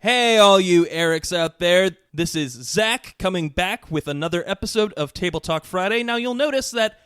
Hey, all you Erics out there. This is Zach coming back with another episode of Table Talk Friday. Now, you'll notice that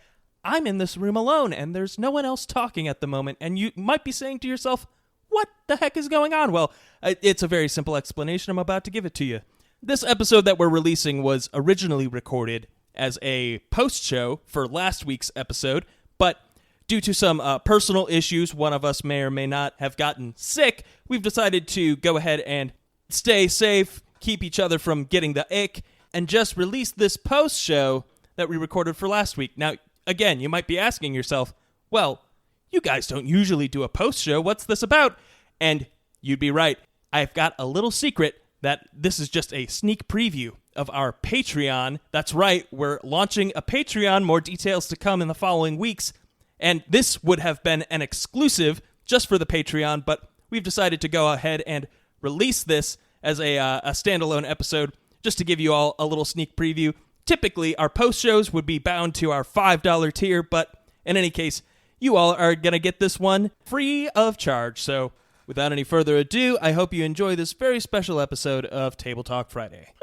I'm in this room alone, and there's no one else talking at the moment, and you might be saying to yourself, what the heck is going on? Well, it's a very simple explanation. I'm about to give it to you. This episode that we're releasing was originally recorded as a post-show for last week's episode, but due to some personal issues, one of us may or may not have gotten sick, we've decided to go ahead and stay safe, keep each other from getting the ick, and just release this post-show that we recorded for last week. Now, again, you might be asking yourself, well, you guys don't usually do a post-show. What's this about? And you'd be right. I've got a little secret that this is just a sneak preview of our Patreon. That's right, we're launching a Patreon. More details to come in the following weeks. And this would have been an exclusive just for the Patreon, but we've decided to go ahead and release this as a standalone episode just to give you all a little sneak preview. Typically, our post shows would be bound to our $5 tier, but in any case, you all are going to get this one free of charge. So without any further ado, I hope you enjoy this very special episode of Table Talk Friday.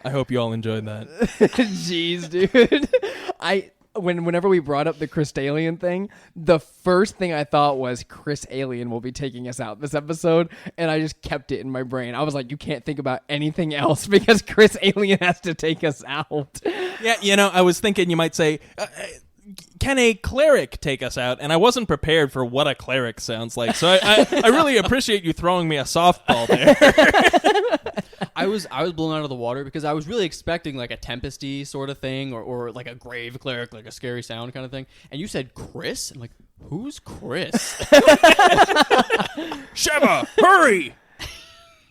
I hope you all enjoyed that. Jeez, dude. Whenever we brought up the Crystalian thing, the first thing I thought was Chris Alien will be taking us out this episode, and I just kept it in my brain. I was like, you can't think about anything else because Chris Alien has to take us out. Yeah, I was thinking you might say, can a cleric take us out? And I wasn't prepared for what a cleric sounds like, so I really appreciate you throwing me a softball there. I was blown out of the water because I was really expecting like a Tempesty sort of thing or like a grave cleric, like a scary sound kind of thing. And you said Chris? I'm like, who's Chris? Sheva, hurry!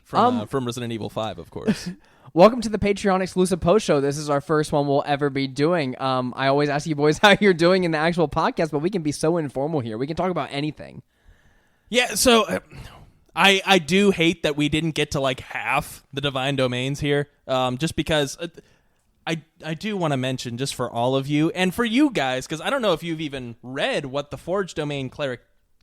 From Resident Evil 5, of course. Welcome to the Patreon exclusive post show. This is our first one we'll ever be doing. I always ask you boys how you're doing in the actual podcast, but we can be so informal here. We can talk about anything. Yeah, so I do hate that we didn't get to like half the divine domains here, just because I do want to mention, just for all of you and for you guys, because I don't know if you've even read what the Forge Domain Cleric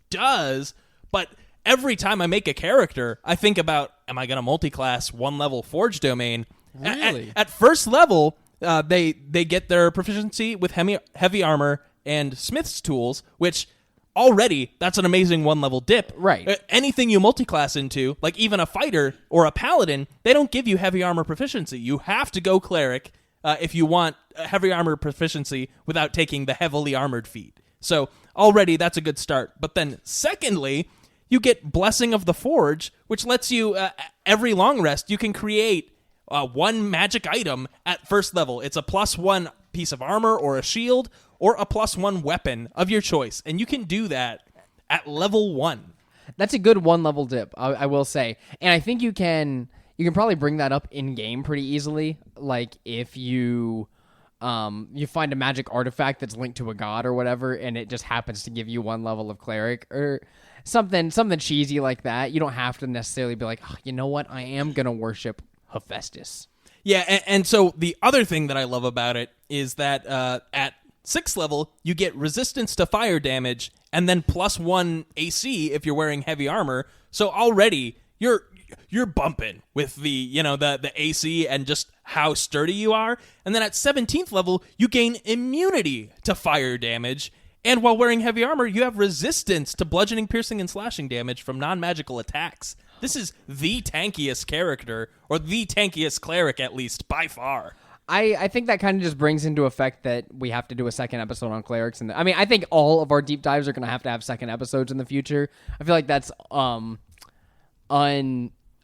does, but every time I make a character, I think about, am I going to multi-class one-level Forge Domain? Really? At first level, they get their proficiency with heavy armor and smith's tools, which already, that's an amazing one-level dip. Right. Anything you multi-class into, like even a fighter or a paladin, they don't give you heavy armor proficiency. You have to go cleric if you want heavy armor proficiency without taking the heavily armored feat. So already, that's a good start. But then secondly, you get Blessing of the Forge, which lets you, every long rest, you can create one magic item at first level. It's a +1 piece of armor or a shield or a +1 weapon of your choice. And you can do that at level 1. That's a good one-level dip, I will say. And I think you can probably bring that up in-game pretty easily. Like if you find a magic artifact that's linked to a god or whatever, and it just happens to give you one level of cleric or something cheesy like that. You don't have to necessarily be like, oh, you know what? I am going to worship Hephaestus. Yeah, and so the other thing that I love about it is that at 6th level, you get resistance to fire damage and then +1 AC if you're wearing heavy armor. So already you're bumping with the AC and just how sturdy you are. And then at 17th level, you gain immunity to fire damage. And while wearing heavy armor, you have resistance to bludgeoning, piercing, and slashing damage from non-magical attacks. This is the tankiest character, or the tankiest cleric at least, by far. I think that kind of just brings into effect that we have to do a second episode on clerics. I mean, I think all of our deep dives are going to have second episodes in the future. I feel like that's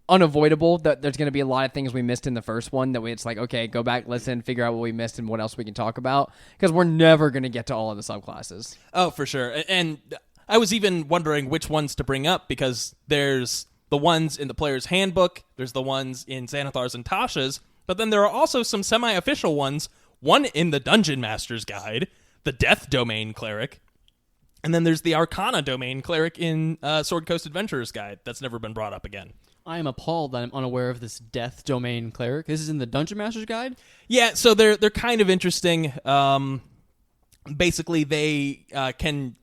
unavoidable, that there's going to be a lot of things we missed in the first one that it's like, okay, go back, listen, figure out what we missed and what else we can talk about, because we're never going to get to all of the subclasses. Oh, for sure. And I was even wondering which ones to bring up, because there's the ones in the player's handbook, there's the ones in Xanathar's and Tasha's, but then there are also some semi-official ones, one in the Dungeon Master's Guide, the Death Domain Cleric, and then there's the Arcana Domain Cleric in Sword Coast Adventurer's Guide. That's never been brought up again. I am appalled that I'm unaware of this Death Domain Cleric. This is in the Dungeon Master's Guide? Yeah, so they're kind of interesting. Basically, they can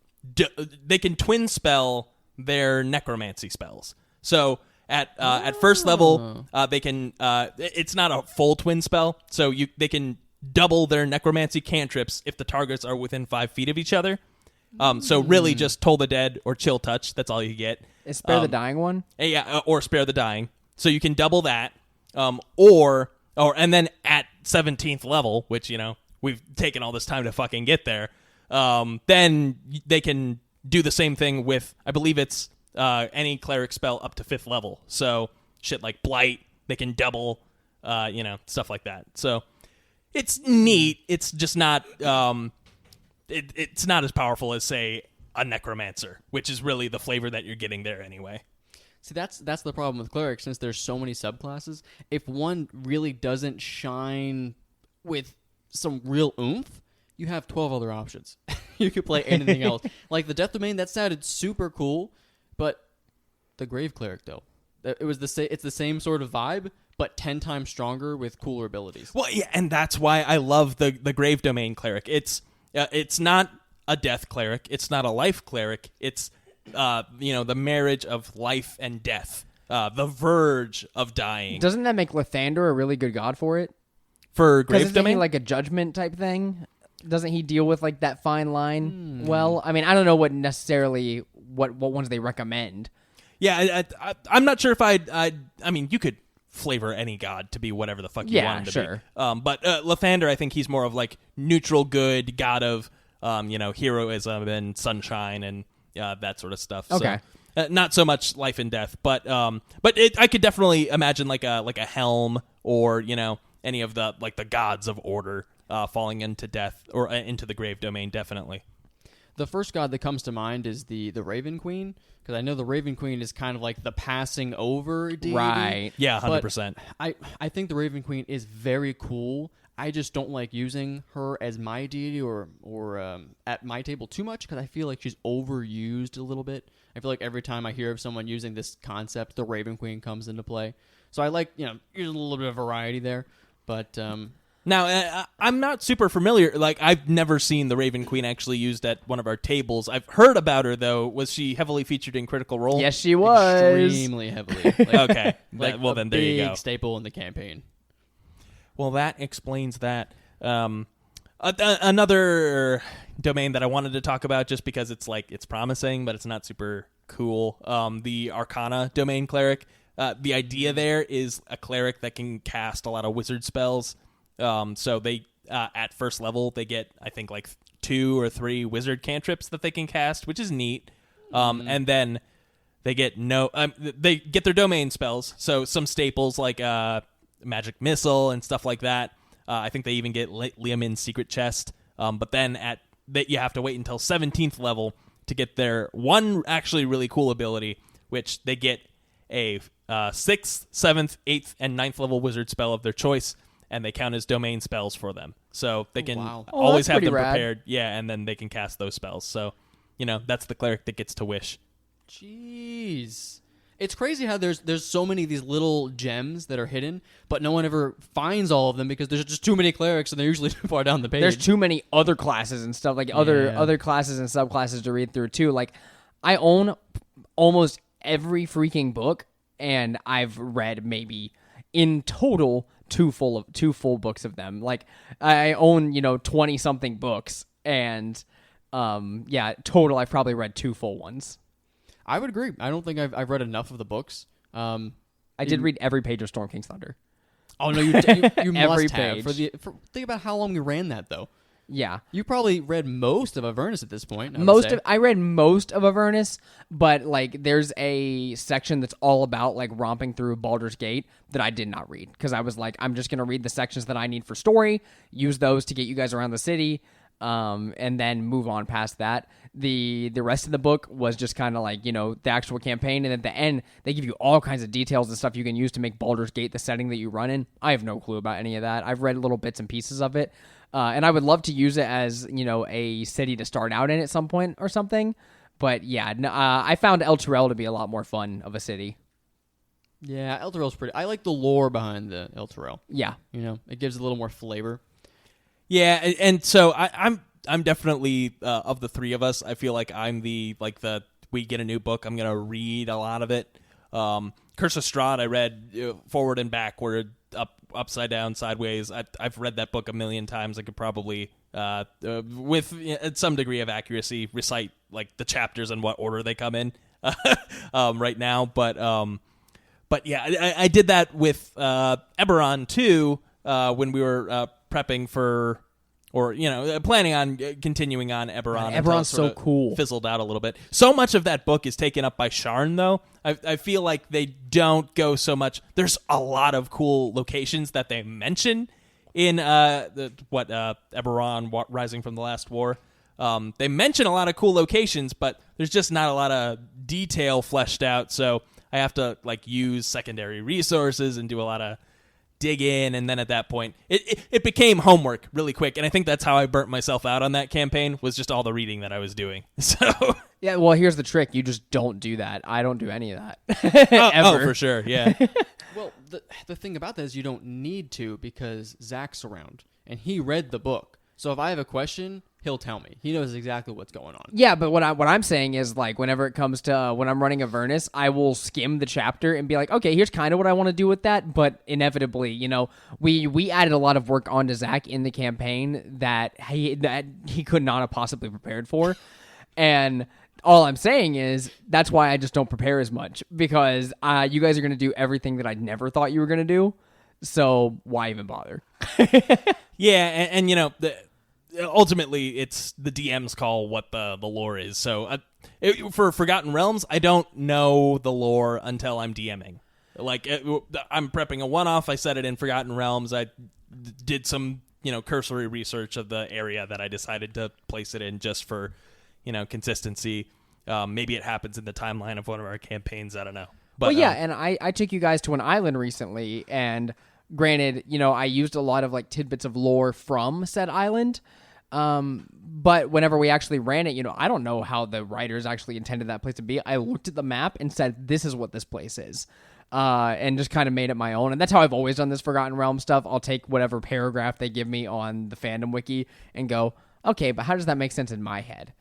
twin spell their necromancy spells. So at first level, they can. It's not a full twin spell, so they can double their necromancy cantrips if the targets are within 5 feet of each other. So really, just Toll the Dead or Chill Touch. That's all you get. Is Spare the Dying one? Yeah, or Spare the Dying. So you can double that, and then at 17th level, which we've taken all this time to fucking get there. Then they can do the same thing with, I believe it's any cleric spell up to 5th level. So shit like Blight, they can double, stuff like that. So it's neat. It's just not. It's not as powerful as, say, a necromancer, which is really the flavor that you're getting there anyway. See, that's the problem with clerics, since there's so many subclasses. If one really doesn't shine with some real oomph, you have 12 other options. You could play anything else. Like the Death Domain, that sounded super cool, but the Grave Cleric, though, it's the same sort of vibe, but 10 times stronger with cooler abilities. Well, yeah, and that's why I love the Grave Domain Cleric. It's not a death cleric. It's not a life cleric. It's the marriage of life and death, the verge of dying. Doesn't that make Lathander a really good god for it? For Grave Domain, like a judgment type thing. Doesn't he deal with like that fine line? Well, I mean, I don't know what ones they recommend. Yeah, I'm not sure if I mean, you could flavor any god to be whatever the fuck you want him to sure. be. But Lathander, I think he's more of like neutral good, god of heroism and sunshine and that sort of stuff. Okay. So, not so much life and death, but I could definitely imagine like a helm or any of the like the gods of order falling into death or into the Grave Domain. Definitely. The first god that comes to mind is the Raven Queen, because I know the Raven Queen is kind of like the passing over deity. Right. Yeah, 100%. I think the Raven Queen is very cool. I just don't like using her as my deity or at my table too much, because I feel like she's overused a little bit. I feel like every time I hear of someone using this concept, the Raven Queen comes into play. So I like, there's a little bit of variety there. But now, I'm not super familiar. Like, I've never seen the Raven Queen actually used at one of our tables. I've heard about her, though. Was she heavily featured in Critical Role? Yes, she was. Extremely heavily. Like, Okay. well, then there you go. Big staple in the campaign. Well, that explains that. Another domain that I wanted to talk about, just because it's promising, but it's not super cool. The Arcana Domain Cleric. The idea there is a cleric that can cast a lot of wizard spells. So they at first level they get, I think, like 2 or 3 wizard cantrips that they can cast, which is neat. And then they get they get their domain spells. So some staples like Magic Missile and stuff like that. I think they even get Liamin's Secret Chest. But then you have to wait until 17th level to get their one actually really cool ability, which they get a 6th, 7th, 8th, and 9th level wizard spell of their choice, and they count as domain spells for them. So they can always have them prepared. Yeah, and then they can cast those spells. So, that's the cleric that gets to wish. Jeez. It's crazy how there's so many of these little gems that are hidden, but no one ever finds all of them because there's just too many clerics and they're usually too far down the page. There's too many other classes and stuff, like other classes and subclasses to read through too. Like, I own almost every freaking book, and I've read maybe in total two full books of them. Like, I own 20 something books, and total I've probably read 2 full ones. I would agree. I don't think I've read enough of the books. I did read every page of Storm King's Thunder. Oh no, you every must page. have. Think about how long you ran that though. Yeah, you probably read most of Avernus at this point. I read most of Avernus, but like there's a section that's all about like romping through Baldur's Gate that I did not read, because I was like, I'm just gonna read the sections that I need for story, use those to get you guys around the city, and then move on past that. The rest of the book was just kind of like, the actual campaign, and at the end they give you all kinds of details and stuff you can use to make Baldur's Gate the setting that you run in. I have no clue about any of that. I've read little bits and pieces of it. And I would love to use it as, a city to start out in at some point or something. But yeah, I found El Turel to be a lot more fun of a city. Yeah, El Turel's pretty. I like the lore behind the El Turel. Yeah. It gives a little more flavor. Yeah, and so I'm definitely of the three of us, I feel like I'm the we get a new book, I'm gonna read a lot of it. Curse of Strahd, I read forward and backward, upside down, sideways. I've read that book a million times. I could probably, with at some degree of accuracy, recite like the chapters and what order they come in right now. But yeah, I did that with Eberron too when we were prepping for. Or, planning on continuing on Eberron. Eberron's so cool. Fizzled out a little bit. So much of that book is taken up by Sharn, though. I feel like they don't go so much. There's a lot of cool locations that they mention in Eberron Rising from the Last War. They mention a lot of cool locations, but there's just not a lot of detail fleshed out. So I have to use secondary resources and do a lot of dig in, and then at that point it became homework really quick, and I think that's how I burnt myself out on that campaign, was just all the reading that I was doing. So yeah, well, here's the trick: you just don't do that. I don't do any of that. Oh, for sure, yeah. Well, the thing about that is you don't need to, because Zach's around and he read the book. So if I have a question, he'll tell me. He knows exactly what's going on. Yeah, but what I'm saying is, whenever it comes to when I'm running Avernus, I will skim the chapter and be like, okay, here's kind of what I want to do with that. But inevitably, we added a lot of work onto Zach in the campaign that he could not have possibly prepared for. And all I'm saying is that's why I just don't prepare as much, because you guys are going to do everything that I never thought you were going to do. So why even bother? Yeah, and ultimately, it's the DM's call what the lore is. So for Forgotten Realms, I don't know the lore until I'm DMing. I'm prepping a one-off. I set it in Forgotten Realms. I did some, cursory research of the area that I decided to place it in just for, consistency. Maybe it happens in the timeline of one of our campaigns. I don't know. But, well, yeah, and I took you guys to an island recently, and granted, I used a lot of tidbits of lore from said island. But whenever we actually ran it, I don't know how the writers actually intended that place to be. I looked at the map and said, this is what this place is. And just kind of made it my own. And that's how I've always done this Forgotten Realm stuff. I'll take whatever paragraph they give me on the fandom wiki and go, okay, but how does that make sense in my head?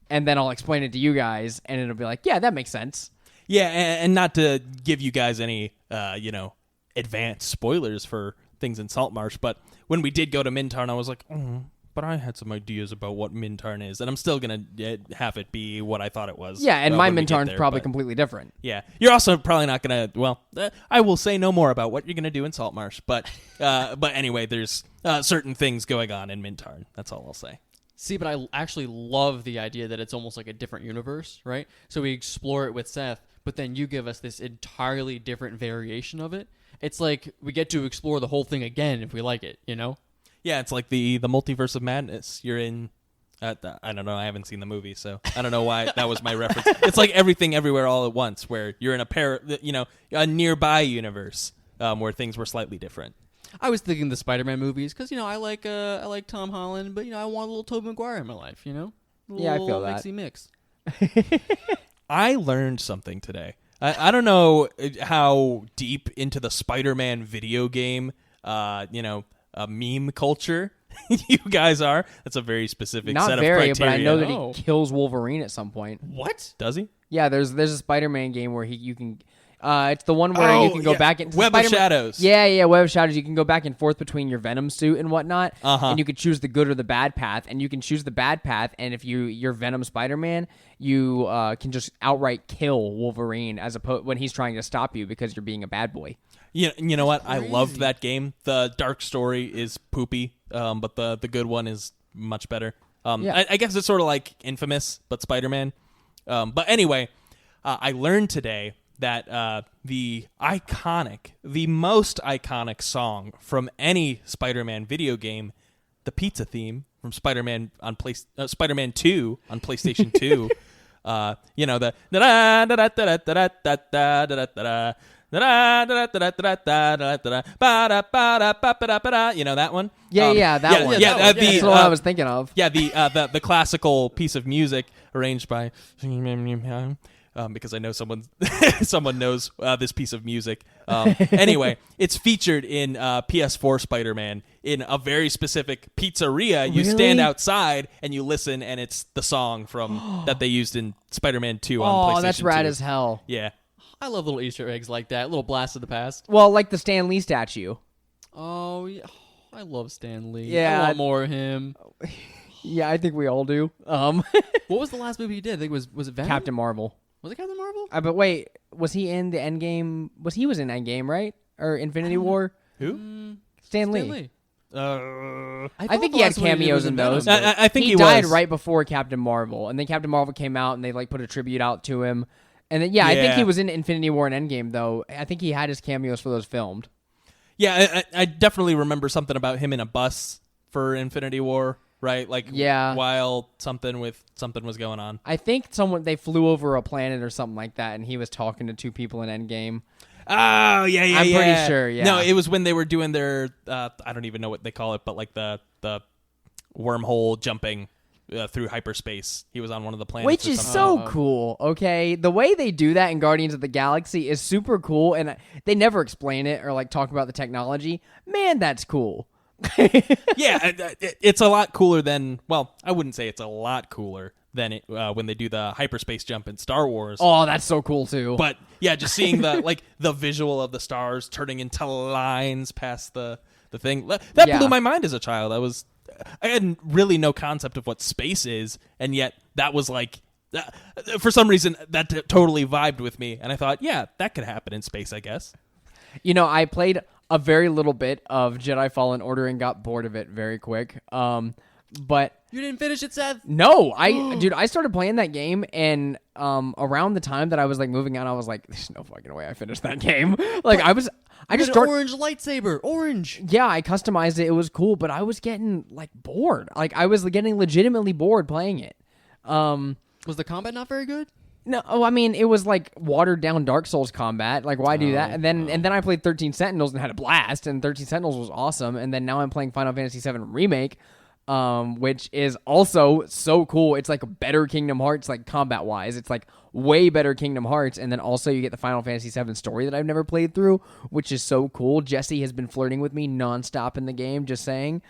And then I'll explain it to you guys, and it'll be like, yeah, that makes sense. Yeah, and not to give you guys any, advanced spoilers for things in Saltmarsh, but when we did go to Mintarn, I was like, but I had some ideas about what Mintarn is, and I'm still going to have it be what I thought it was. Yeah, and my Mintarn's probably completely different. Yeah. You're also probably not going to, I will say no more about what you're going to do in Saltmarsh, but anyway, there's certain things going on in Mintarn. That's all I'll say. See, but I actually love the idea that it's almost like a different universe, right? So we explore it with Seth, but then you give us this entirely different variation of it. It's like we get to explore the whole thing again if we like it, Yeah, it's like the Multiverse of Madness. You're in, I don't know, I haven't seen the movie, so I don't know why that was my reference. It's like Everything Everywhere All at Once, where you're in a nearby universe where things were slightly different. I was thinking the Spider-Man movies because I like Tom Holland, but I want a little Tobey Maguire in my life, Yeah, I feel that. Mixy mix. I learned something today. I don't know how deep into the Spider-Man video game, meme culture you guys are. That's a very specific Not set very, of criteria. but I know that he kills Wolverine at some point. What? Does he? Yeah, there's a Spider-Man game where you can. It's the one where you can go back and Web of Shadows. Yeah, Web of Shadows. You can go back and forth between your Venom suit and whatnot, and you can choose the good or the bad path. And you can choose the bad path, and if you're Venom Spider-Man, you can just outright kill Wolverine when he's trying to stop you because you're being a bad boy. You know what? I loved that game. The dark story is poopy, but the good one is much better. I guess it's sort of like Infamous, but Spider-Man. But anyway, I learned today that the most iconic song from any Spider-Man video game, the pizza theme from Spider-Man on Spider-Man 2 on PlayStation 2, the that one? Yeah, that one. Yeah, that's the one I was thinking of. Yeah, the classical piece of music arranged by because I know someone knows this piece of music. Anyway, it's featured in PS4 Spider-Man in a very specific pizzeria. You stand Really? outside and you listen, and it's the song from that they used in Spider-Man 2 on PlayStation 2. Oh, that's rad as hell. Yeah. I love little Easter eggs like that. Little blast of the past. Well, like the Stan Lee statue. Oh, yeah. I love Stan Lee. Yeah. I want more of him. Yeah, I think we all do. What was the last movie he did? I think was it Venom? Captain Marvel. Was it Captain Marvel? But wait, was he in the Endgame? He was in Endgame, right? Or Infinity War? Who? Stan Lee. Stan Lee. I thought think the he had last movie he cameos was in Venom, those. but- I think he died was. right before Captain Marvel, and then Captain Marvel came out, and they like put a tribute out to him. And then I think Yeah. he was in Infinity War and Endgame, though. I think he had his cameos for those filmed. Yeah, I definitely remember something about him in a bus for Infinity War, right? Like, Yeah. while something was going on. I think they flew over a planet or something like that, and he was talking to two people in Endgame. Oh, yeah. I'm pretty sure, yeah. No, it was when they were doing their, I don't even know what they call it, but like the wormhole jumping through hyperspace. He was on one of the planets. Which or is something. so cool, okay? The way they do that in Guardians of the Galaxy is super cool, and they never explain it or like talk about the technology. Man, that's cool. Yeah, it's a lot cooler than, well, I wouldn't say it's a lot cooler than it, when they do the hyperspace jump in Star Wars. Oh, that's so cool too. But yeah, just seeing the visual of the stars turning into lines past the thing, that Yeah. blew my mind as a child. I had really no concept of what space is, and yet that was like, for some reason, that totally vibed with me, and I thought, yeah, that could happen in space, I guess. You know, I played a very little bit of Jedi Fallen Order and got bored of it very quick. But You didn't finish it, Seth? no, dude, I started playing that game, and around the time that I was like moving out, I was like, "There's no fucking way I finished that game." Like I just An started. orange lightsaber. Orange. Yeah, I customized it. It was cool, but I was getting like bored. Like I was getting legitimately bored playing it. Was the combat not very good? No, I mean it was like watered down Dark Souls combat. Like why do that? And then I played 13 Sentinels and had a blast. And 13 Sentinels was awesome. And then now I'm playing Final Fantasy VII Remake, which is also so cool. It's like a better Kingdom Hearts, like combat wise. It's like way better Kingdom Hearts. And then also you get the Final Fantasy VII story that I've never played through, which is so cool. Jesse has been flirting with me nonstop in the game. Just saying.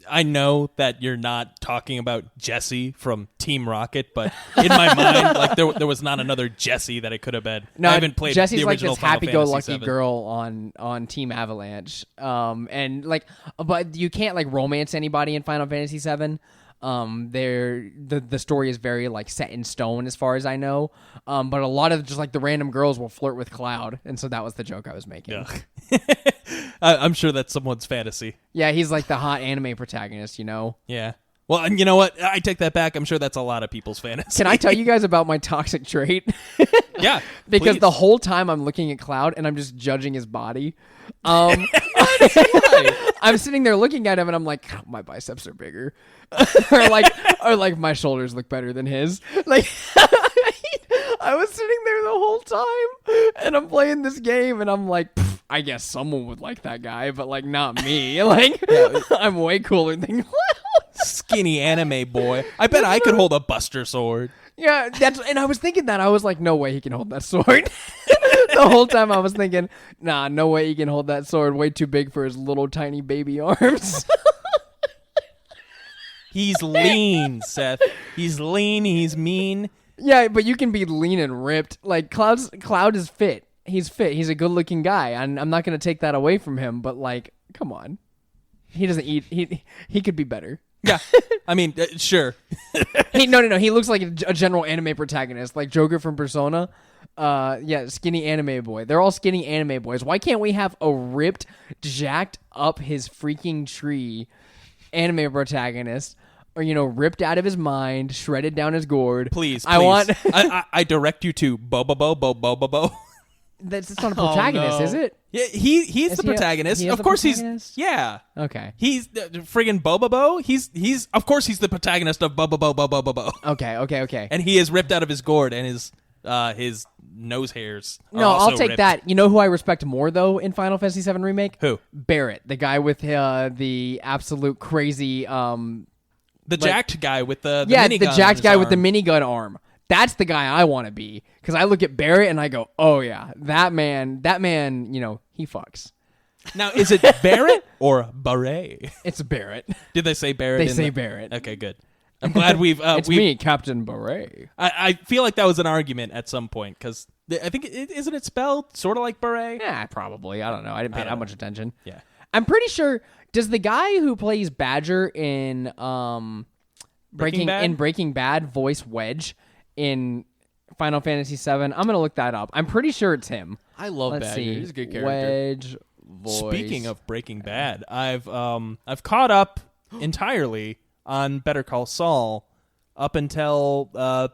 I know that you're not talking about Jesse from Team Rocket, but in my mind, like there was not another Jesse that it could have been. No, I haven't played Jesse's the like original this Final happy-go-lucky Fantasy VII. girl on Team Avalanche, and like, but you can't like romance anybody in Final Fantasy VII. The story is very like set in stone as far as I know. But a lot of just like the random girls will flirt with Cloud, and so that was the joke I was making. Yeah. I'm sure that's someone's fantasy. Yeah, he's like the hot anime protagonist, you know. Yeah. Well, and you know what? I take that back. I'm sure that's a lot of people's fantasy. Can I tell you guys about my toxic trait? Yeah. Because please. the whole time I'm looking at Cloud and I'm just judging his body. I'm sitting there looking at him and I'm like, "Oh, my biceps are bigger," or like my shoulders look better than his. Like I was sitting there the whole time and I'm playing this game and I'm like, I guess someone would like that guy, but like not me. Like I'm way cooler than Cloud. Skinny anime boy. I bet I could hold a Buster sword. Yeah, and I was thinking that. I was like, no way he can hold that sword. The whole time I was thinking, nah, no way he can hold that sword. Way too big for his little tiny baby arms. He's lean, Seth. He's lean. He's mean. Yeah, but you can be lean and ripped. Like Cloud is fit. He's fit. He's a good looking guy. And I'm not going to take that away from him, but like, come on. He doesn't eat. He could be better. Yeah. I mean, sure. No. He looks like a general anime protagonist, like Joker from Persona. Yeah, skinny anime boy. They're all skinny anime boys. Why can't we have a ripped, jacked up his freaking tree anime protagonist? Or, ripped out of his mind, shredded down his gourd. Please. I want... I direct you to Bobobo. That's not a protagonist, no. is it? Yeah, he's Is the he a- protagonist. he is Of the course protagonist? yeah. Okay. He's friggin' Bobobo. He's of course he's the protagonist of Bobobo. Okay. And he is ripped out of his gourd and his nose hairs. Are No, also I'll take ripped. that. You know who I respect more, though, in Final Fantasy VII Remake? Who? Barrett, the guy with the absolute crazy... The jacked guy with the yeah, minigun the on jacked his guy with the arm. minigun arm. That's the guy I want to be, because I look at Barrett and I go, oh yeah, that man, he fucks. Now, is it Barrett or Barret? It's Barrett. Did they say Barrett? They say Barrett. Okay, good. I'm glad we've. It's me, Captain Barret. I feel like that was an argument at some point because I think isn't it spelled sort of like Barret? Yeah, probably. I don't know. I didn't pay that much attention. Yeah. I'm pretty sure. Does the guy who plays Badger in Breaking Bad voice Wedge in Final Fantasy VII? I'm gonna look that up. I'm pretty sure it's him. I love Let's Badger. see. He's a good character. Wedge voice. Speaking of Breaking Bad, I've caught up entirely on Better Call Saul up until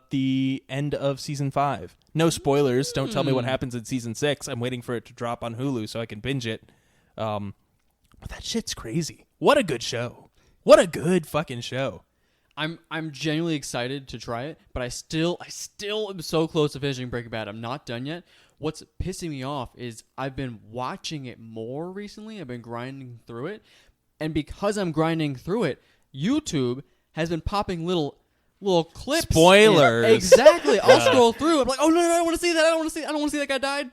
the end of season 5. No spoilers. Don't tell me what happens in season 6. I'm waiting for it to drop on Hulu so I can binge it. But that shit's crazy. What a good show. What a good fucking show. I'm genuinely excited to try it, but I still am so close to finishing Breaking Bad. I'm not done yet. What's pissing me off is I've been watching it more recently. I've been grinding through it, and because I'm grinding through it, YouTube has been popping little clips. Spoilers. Exactly. I'll scroll through. I'm like, oh no, I don't want to see that. I don't want to see that guy died.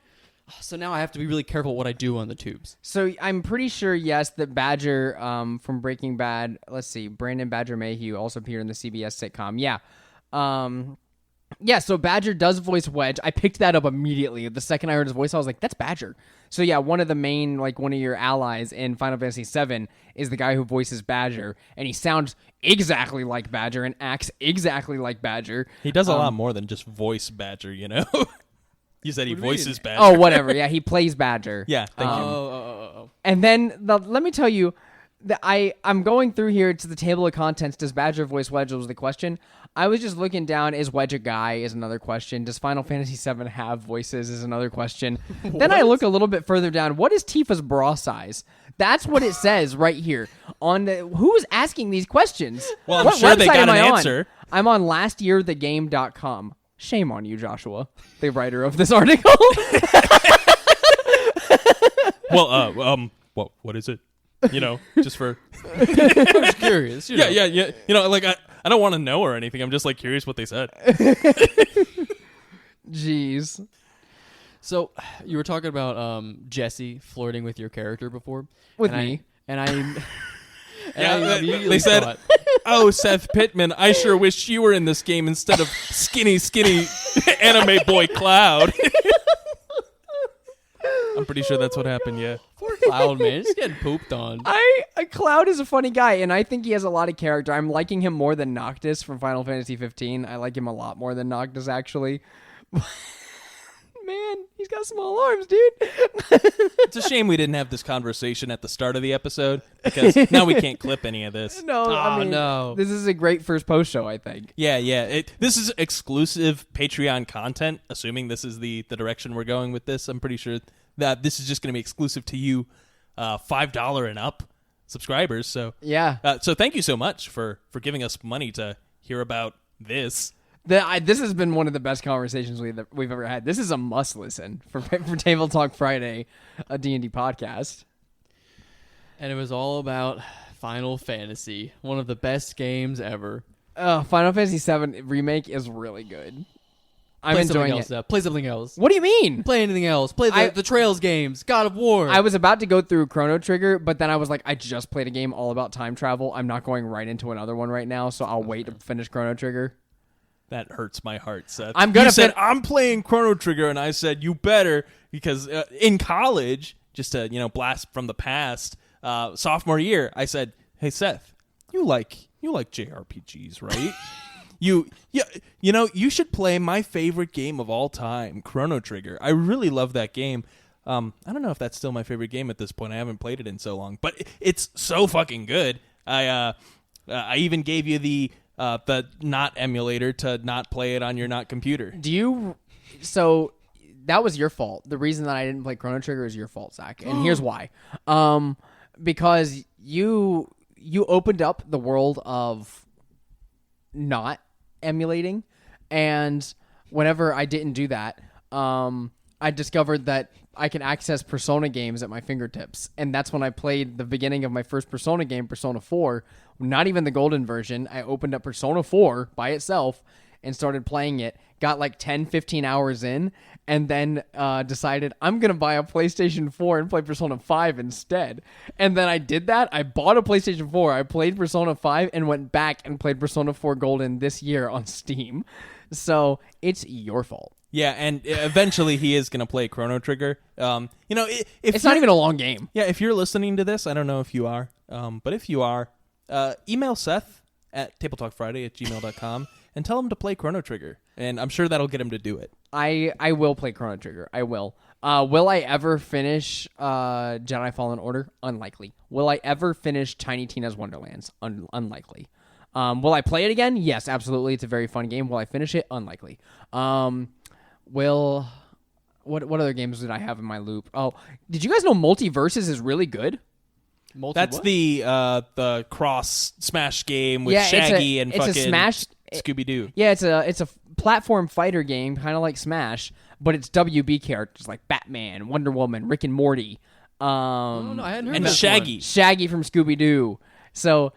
So now I have to be really careful what I do on the tubes. So I'm pretty sure, yes, that Badger from Breaking Bad, let's see, Brandon Badger Mayhew also appeared in the CBS sitcom. Yeah. Yeah, so Badger does voice Wedge. I picked that up immediately. The second I heard his voice, I was like, that's Badger. So yeah, one of the main, one of your allies in Final Fantasy VII is the guy who voices Badger, and he sounds exactly like Badger and acts exactly like Badger. He does a lot more than just voice Badger, you know? You said he voices Badger. Oh, whatever. Yeah, he plays Badger. Yeah, thank you. Oh. And then let me tell you that I'm going through here to the table of contents. Does Badger voice Wedge was the question. I was just looking down. Is Wedge a guy is another question. Does Final Fantasy VII have voices is another question. Then I look a little bit further down. What is Tifa's bra size? That's what it says right here. On who is asking these questions? Well, I'm what sure they website got am an I on? answer. I'm on lastyearthegame.com. Shame on you, Joshua, the writer of this article. Well, what is it? You know, just for I'm just curious. You know. yeah. You know, I don't want to know or anything. I'm just curious what they said. Jeez. So you were talking about Jesse flirting with your character before With and me. Yeah, immediately they said, thought, "Oh, Seth Pittman, I sure wish you were in this game instead of skinny anime boy Cloud." I'm pretty sure that's what happened. Yeah. poor Cloud, man, just getting pooped on. Cloud is a funny guy, and I think he has a lot of character. I'm liking him more than Noctis from Final Fantasy 15. I like him a lot more than Noctis, actually. Man, he's got small arms, dude. It's a shame we didn't have this conversation at the start of the episode because now we can't clip any of this. No, I mean, no. This is a great first post show, I think. Yeah. This is exclusive Patreon content, assuming this is the direction we're going with this. I'm pretty sure that this is just going to be exclusive to you $5 and up subscribers. So Yeah. so thank you so much for giving us money to hear about this. This has been one of the best conversations we've ever had. This is a must listen for Table Talk Friday, a D&D podcast. And it was all about Final Fantasy, one of the best games ever. Final Fantasy VII Remake is really good. I'm Play something enjoying else it. now. Play something else. What do you mean? Play anything else. Play the Trails games. God of War. I was about to go through Chrono Trigger, but then I was like, I just played a game all about time travel. I'm not going right into another one right now, so I'll wait to finish Chrono Trigger. That hurts my heart, Seth. I'm gonna You said, I'm playing Chrono Trigger, and I said, you better, because in college, just to, blast from the past, sophomore year, I said, hey, Seth, you like JRPGs, right? You should play my favorite game of all time, Chrono Trigger. I really love that game. I don't know if that's still my favorite game at this point. I haven't played it in so long, but it's so fucking good. I even gave you the not emulator to not play it on your not computer. So that was your fault. The reason that I didn't play Chrono Trigger is your fault, Zach. And here's why. Because you opened up the world of not emulating, and whenever I didn't do that, I discovered that I can access Persona games at my fingertips. And that's when I played the beginning of my first Persona game, Persona 4. Not even the golden version. I opened up Persona 4 by itself, and started playing it, got like 10, 15 hours in, and then decided I'm going to buy a PlayStation 4 and play Persona 5 instead. And then I did that. I bought a PlayStation 4. I played Persona 5 and went back and played Persona 4 Golden this year on Steam. So it's your fault. Yeah, and eventually he is going to play Chrono Trigger. If It's not even a long game. Yeah, if you're listening to this, I don't know if you are, but if you are, email Seth at tabletalkfriday@gmail.com and tell him to play Chrono Trigger, and I'm sure that'll get him to do it. I will play Chrono Trigger. I will. Will I ever finish Jedi Fallen Order? Unlikely. Will I ever finish Tiny Tina's Wonderlands? Unlikely. Will I play it again? Yes, absolutely. It's a very fun game. Will I finish it? Unlikely. What other games did I have in my loop? Oh, did you guys know Multiverses is really good? That's what? the cross Smash game with Shaggy and it's fucking a Smash Scooby-Doo. Yeah, it's a platform fighter game, kind of like Smash, but it's WB characters like Batman, Wonder Woman, Rick and Morty, Oh, no, I hadn't heard And of this Shaggy. Shaggy from Scooby-Doo. So,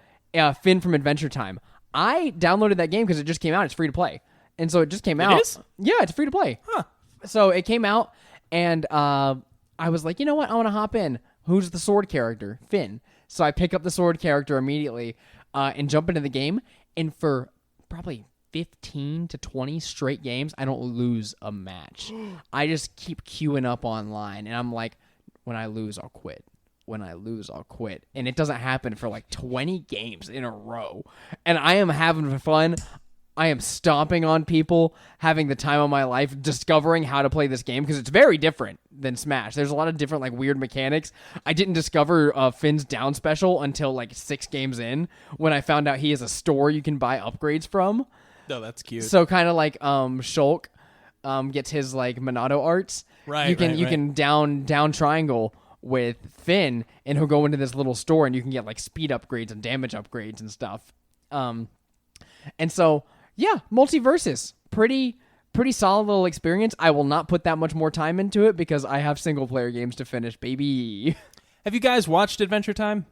Finn from Adventure Time. I downloaded that game because it just came out. It's free to play. And so it just came out. is? Yeah, it's free to play. Huh. So it came out, and I was like, you know what? I want to hop in. Who's the sword character? Finn. So I pick up the sword character immediately and jump into the game. And for probably 15 to 20 straight games, I don't lose a match. I just keep queuing up online, and I'm like, when I lose, I'll quit. When I lose, I'll quit. And it doesn't happen for like 20 games in a row. And I am having fun. I am stomping on people, having the time of my life, discovering how to play this game because it's very different than Smash. There's a lot of different like weird mechanics. I didn't discover Finn's down special until like 6 games in when I found out he has a store you can buy upgrades from. No, that's cute. So kind of like Shulk gets his like Monado arts. Right, You can right, you right. can down triangle with Finn, and he'll go into this little store, and you can get like speed upgrades and damage upgrades and stuff. And so yeah, Multiverses, pretty solid little experience. I will not put that much more time into it because I have single player games to finish, baby. Have you guys watched Adventure Time?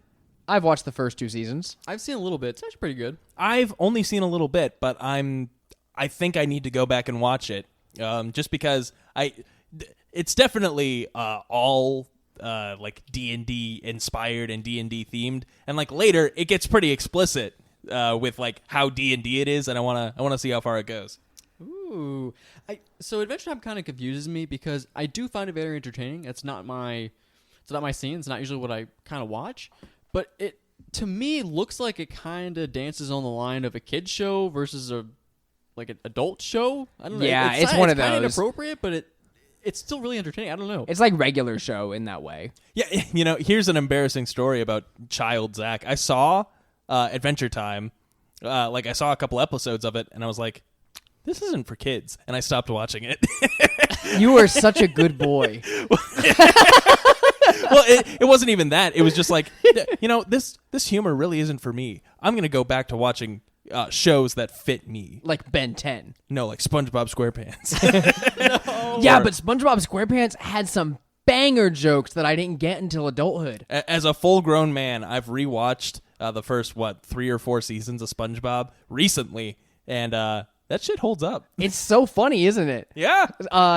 I've watched the first 2 seasons. I've seen a little bit. It's actually pretty good. I've only seen a little bit, but I think I need to go back and watch it, just because it's definitely all like D&D inspired and D&D themed, and like later it gets pretty explicit with like how D&D it is, and I wanna see how far it goes. Ooh. So Adventure Time kind of confuses me because I do find it very entertaining. It's not my scene. It's not usually what I kind of watch. But it, to me, looks like it kind of dances on the line of a kid's show versus an adult show. I don't know. Yeah, it's one of kind those. inappropriate, but it's still really entertaining. I don't know. It's like regular show in that way. Yeah, here's an embarrassing story about child Zach. I saw Adventure Time, I saw a couple episodes of it, and I was like, this isn't for kids, and I stopped watching it. You are such a good boy. Well, it wasn't even that. It was just like, this humor really isn't for me. I'm going to go back to watching shows that fit me. Like Ben 10. No, like SpongeBob SquarePants. Yeah, but SpongeBob SquarePants had some banger jokes that I didn't get until adulthood. As a full-grown man, I've rewatched the first, 3 or 4 seasons of SpongeBob recently, and that shit holds up. It's so funny, isn't it? Yeah.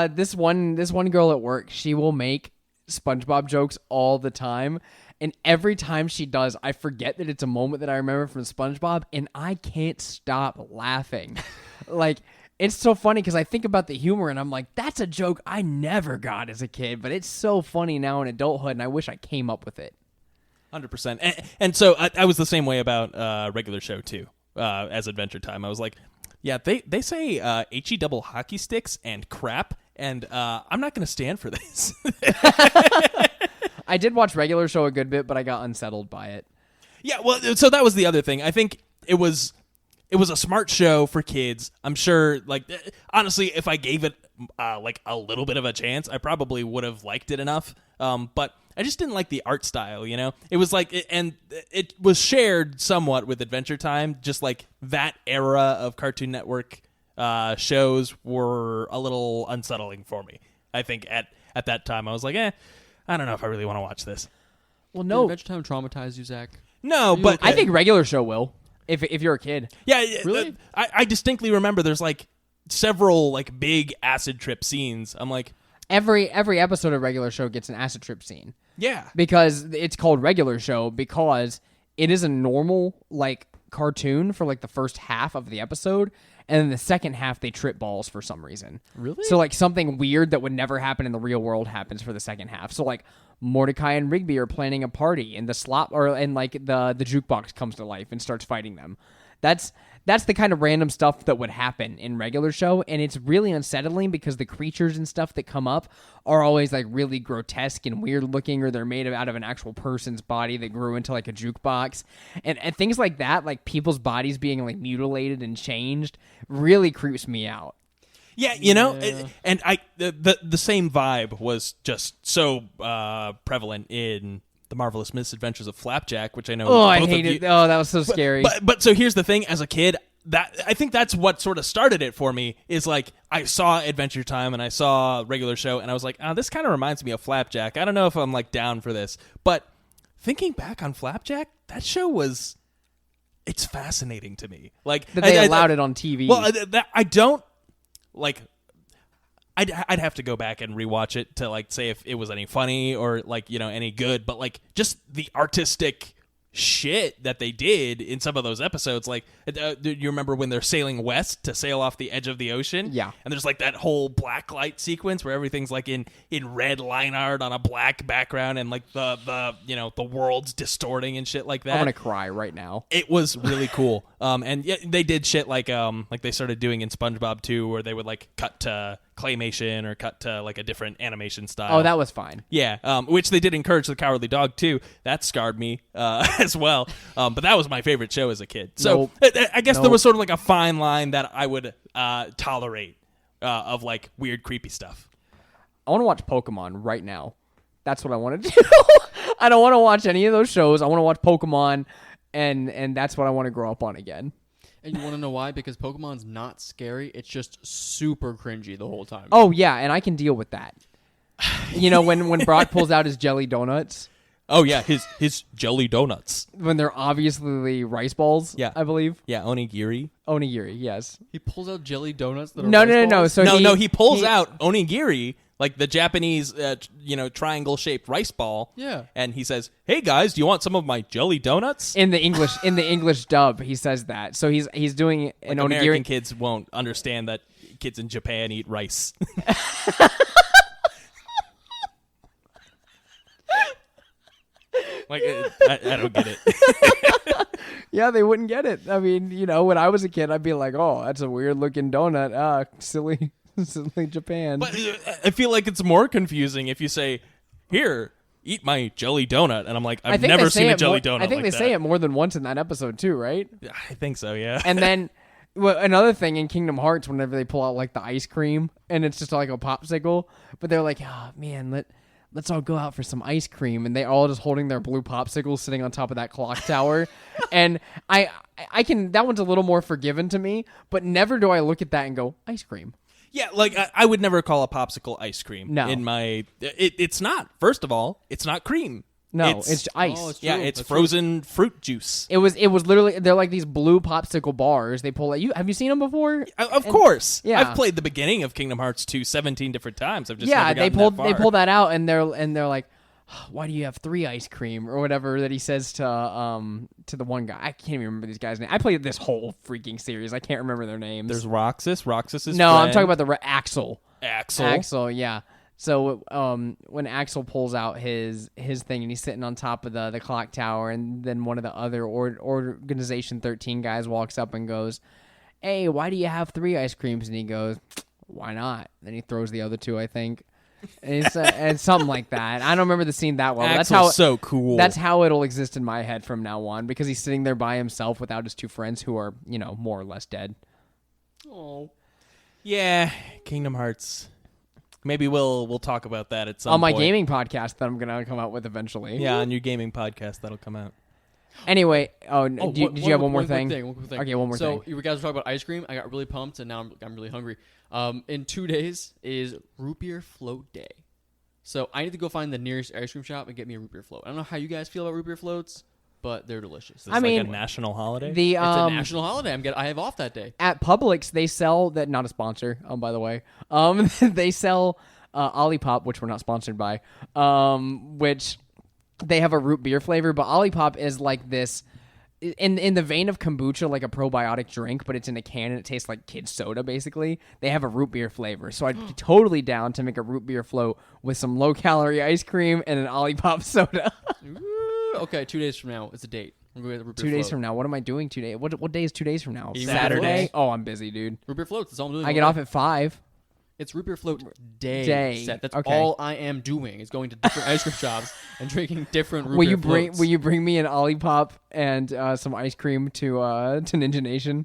This one girl at work, she will make SpongeBob jokes all the time, and every time she does, I forget that it's a moment that I remember from SpongeBob, and I can't stop laughing. Like, it's so funny because I think about the humor, and I'm like, that's a joke I never got as a kid, but it's so funny now in adulthood, and I wish I came up with it. 100%. And so I was the same way about regular show, too, as Adventure Time. I was like, yeah, they say HE double hockey sticks and crap, and I'm not going to stand for this. I did watch regular show a good bit, but I got unsettled by it. Yeah, well, so that was the other thing. I think it was a smart show for kids. I'm sure, honestly, if I gave it a little bit of a chance, I probably would have liked it enough. But I just didn't like the art style, It was and it was shared somewhat with Adventure Time, just like that era of Cartoon Network shows were a little unsettling for me. I think at that time I was like, I don't know if I really want to watch this. Well, Did no, Adventure Time traumatize you, Zach? No, but I think regular show will. If you're a kid. Yeah, Really? I distinctly remember there's like several like big acid trip scenes. I'm like, Every episode of Regular Show gets an acid trip scene. yeah. Because it's called Regular Show because it is a normal like cartoon for like the first half of the episode, and then the second half they trip balls for some reason. Really? So like something weird that would never happen in the real world happens for the second half. So like Mordecai and Rigby are planning a party, and like the jukebox comes to life and starts fighting them. That's the kind of random stuff that would happen in Regular Show, and it's really unsettling because the creatures and stuff that come up are always like really grotesque and weird looking, or they're made out of an actual person's body that grew into like a jukebox, and things like that, like people's bodies being like mutilated and changed, really creeps me out. Yeah, you know, and the same vibe was just so prevalent in The Marvelous Misadventures of Flapjack, which I know. Oh, I both of hate you- it. Oh, that was so scary. But so here's the thing: as a kid, I think that's what sort of started it for me. Is like I saw Adventure Time and I saw Regular Show, and I was like, oh, this kind of reminds me of Flapjack. I don't know if I'm like down for this, but thinking back on Flapjack, that show was. It's fascinating to me. Like that they allowed it on TV. Well, I don't like. I'd have to go back and rewatch it to like say if it was any funny or like any good, but like just the artistic shit that they did in some of those episodes. Like, do you remember when they're sailing west to sail off the edge of the ocean? Yeah. And there's like that whole black light sequence where everything's like in red line art on a black background, and like the world's distorting and shit like that. I'm gonna cry right now. It was really cool. And yeah, they did shit like they started doing in SpongeBob too, where they would like cut to claymation or cut to like a different animation style. Oh, that was fine. Yeah, which they did encourage the Cowardly Dog too. That scarred me as well. But that was my favorite show as a kid. So I guess there was sort of like a fine line that I would tolerate of like weird, creepy stuff. I want to watch Pokemon right now. That's what I want to do. I don't want to watch any of those shows. I want to watch Pokemon, and that's what I want to grow up on again. And you want to know why? Because Pokemon's not scary. It's just super cringy the whole time. Oh yeah, and I can deal with that. When Brock pulls out his jelly donuts, Oh yeah, his jelly donuts. when they're obviously rice balls. Yeah. I believe Yeah, onigiri. onigiri. Yes. He pulls out jelly donuts that are No, rice no, no, no. balls? So He pulls out onigiri, like the Japanese, triangle-shaped rice ball. Yeah. And he says, "Hey guys, do you want some of my jelly donuts?" in the English dub, he says that. So he's doing an Like American onigiri. kids won't understand that kids in Japan eat rice. Like I don't get it. Yeah, they wouldn't get it. I mean, when I was a kid, I'd be like, "Oh, that's a weird looking donut. Ah, silly, silly Japan." But I feel like it's more confusing if you say, "Here, eat my jelly donut," and I'm like, I've never seen a jelly donut. I think like they that. say it more than once in that episode too, right? I think so. Yeah. And then another thing in Kingdom Hearts, whenever they pull out like the ice cream and it's just like a popsicle, but they're like, "Oh man, let's all go out for some ice cream," and they all just holding their blue popsicles sitting on top of that clock tower. And I can, that one's a little more forgiven to me, but never do I look at that and go, ice cream. Yeah, like I would never call a popsicle ice cream. No. In my, it's not. First of all, it's not cream. No, it's ice. Oh, it's Yeah, true. it's That's frozen fruit juice. It was literally, they're like these blue popsicle bars. They pull at have you seen them before? Of course. yeah. I've played the beginning of Kingdom Hearts 2 17 different times. I've just Yeah, never they gotten pulled that far. that out, and they're like, "Why do you have 3 ice cream?" or whatever that he says to the one guy. I can't even remember these guys' name. I played this whole freaking series. I can't remember their names. There's Roxas. Roxas is no, I'm friend. talking about the Axel. Axel. Axel, yeah. So when Axel pulls out his thing and he's sitting on top of the clock tower, and then one of the other Organization 13 guys walks up and goes, "Hey, why do you have 3 ice creams?" And he goes, "Why not?" Then he throws the other 2, I think. And something like that. I don't remember the scene that well. Axel's That's how so cool. That's how it'll exist in my head from now on, because he's sitting there by himself without his 2 friends who are, more or less dead. Oh. Yeah, Kingdom Hearts. Maybe we'll talk about that at some On my point. gaming podcast that I'm going to come out with eventually. Yeah, on your gaming podcast that'll come out. Anyway, did you have one more quick thing? One quick thing. Okay, one more thing. So you guys were talking about ice cream. I got really pumped, and now I'm really hungry. In 2 days is root beer float day. So I need to go find the nearest ice cream shop and get me a root beer float. I don't know how you guys feel about root beer floats, but they're delicious. Is It's this mean, like a national holiday? The a national holiday. I have off that day. at Publix they sell that, not a sponsor, by the way. They sell Olipop, which we're not sponsored by, which they have a root beer flavor, but Olipop is like this in the vein of kombucha, like a probiotic drink, but it's in a can and it tastes like kid soda basically. They have a root beer flavor. So I'd be totally down to make a root beer float with some low calorie ice cream and an Olipop soda. Ooh, okay, 2 days from now, it's a date. We're going to root beer 2 days float. from now. What am I doing 2 days? What day is 2 days from now? Saturday. Oh, I'm busy, dude. Root beer floats. That's all I'm doing. I get off at 5. It's root beer float day. Day. Set. That's Okay. all I am doing is going to different ice cream shops and drinking different root Will beer you bring floats. Will you bring me an Olipop and some ice cream to Ninja Nation?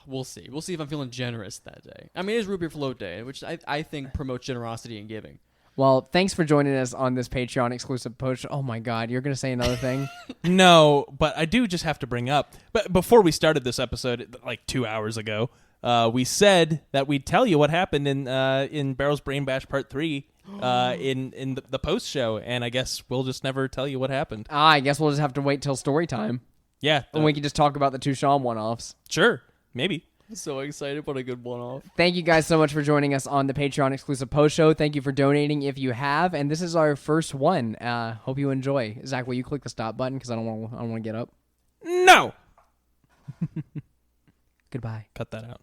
We'll see. We'll see if I'm feeling generous that day. I mean, it is root beer float day, which I think promotes generosity and giving. Well, thanks for joining us on this Patreon exclusive post. Oh my God, you're gonna say another thing? No, but I do just have to bring up. But before we started this episode, like 2 hours ago, we said that we'd tell you what happened in Barrel's Brain Bash Part 3 in the post show, and I guess we'll just never tell you what happened. I guess we'll just have to wait till story time, Yeah, and we can just talk about the 2 Shawn one-offs. sure, maybe. I'm so excited. What a good one-off. Thank you guys so much for joining us on the Patreon exclusive post show. Thank you for donating if you have, and this is our first one. Hope you enjoy. Zach, will you click the stop button because I don't want to get up. No, Goodbye. cut that out.